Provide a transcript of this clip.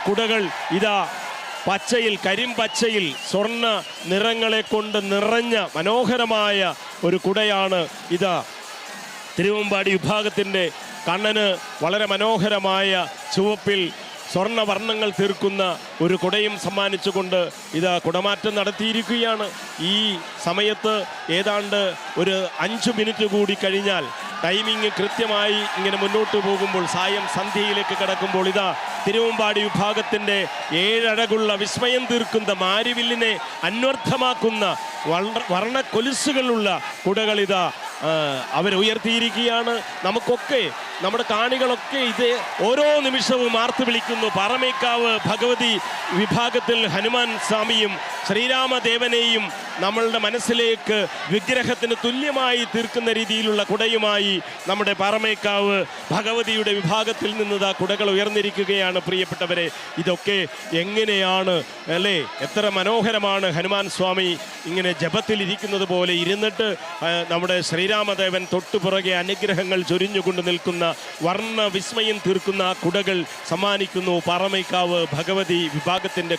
കുടകൾ ഇതാ പച്ചയിൽ, കരിമ്പച്ചയിൽ സ്വർണ്ണ നിറങ്ങളെ കൊണ്ട് നിറഞ്ഞ മനോഹരമായ ഒരു കുടയാണ് ഇതാ. തിരുവമ്പാടി വിഭാഗത്തിൻ്റെ കണ്ണന് വളരെ മനോഹരമായ ചുവപ്പിൽ സ്വർണ്ണവർണ്ണങ്ങൾ തീർക്കുന്ന ഒരു കുടയും സമ്മാനിച്ചുകൊണ്ട് ഇതാ കുടമാറ്റം നടത്തിയിരിക്കുകയാണ്. ഈ സമയത്ത് ഏതാണ്ട് ഒരു 5 മിനിറ്റ് കൂടി കഴിഞ്ഞാൽ ടൈമിങ് കൃത്യമായി ഇങ്ങനെ മുന്നോട്ട് പോകുമ്പോൾ, സായം സന്ധ്യയിലേക്ക് കിടക്കുമ്പോൾ ഇതാ തിരുവമ്പാടി വിഭാഗത്തിൻ്റെ 7 അഴകുള്ള വിസ്മയം തീർക്കുന്ന മാരിവില്ലിനെ അന്വർത്ഥമാക്കുന്ന വർണ്ണ കൊലുസുകളുള്ള കുടകളിതാ അവരുയർത്തിയിരിക്കുകയാണ്. നമുക്കൊക്കെ, നമ്മുടെ കാണികളൊക്കെ ഇത് ഓരോ നിമിഷവും ആർത്ത് വിളിക്കുന്നു. പാറമേക്കാവ് ഭഗവതി വിഭാഗത്തിൽ ഹനുമാൻ സ്വാമിയും ശ്രീരാമദേവനെയും നമ്മളുടെ മനസ്സിലേക്ക് വിഗ്രഹത്തിന് തുല്യമായി തീർക്കുന്ന രീതിയിലുള്ള കുടയുമായി നമ്മുടെ പാറമേക്കാവ് ഭഗവതിയുടെ വിഭാഗത്തിൽ നിന്ന് കുടകൾ ഉയർന്നിരിക്കുകയാണ്. പ്രിയപ്പെട്ടവരെ, ഇതൊക്കെ എങ്ങനെയാണ് അല്ലേ? എത്ര മനോഹരമാണ്! ഹനുമാൻ സ്വാമി ഇങ്ങനെ ജപത്തിലിരിക്കുന്നത് പോലെ ഇരുന്നിട്ട് നമ്മുടെ ശ്രീരാമദേവൻ തൊട്ടുപുറകെ അനുഗ്രഹങ്ങൾ ചൊരിഞ്ഞുകൊണ്ട് നിൽക്കുന്ന വർണ്ണ വിസ്മയം തീർക്കുന്ന കുടകൾ സമ്മാനിക്കുന്നു പാറമേക്കാവ് ഭഗവതി വിഭാഗത്തിൻ്റെ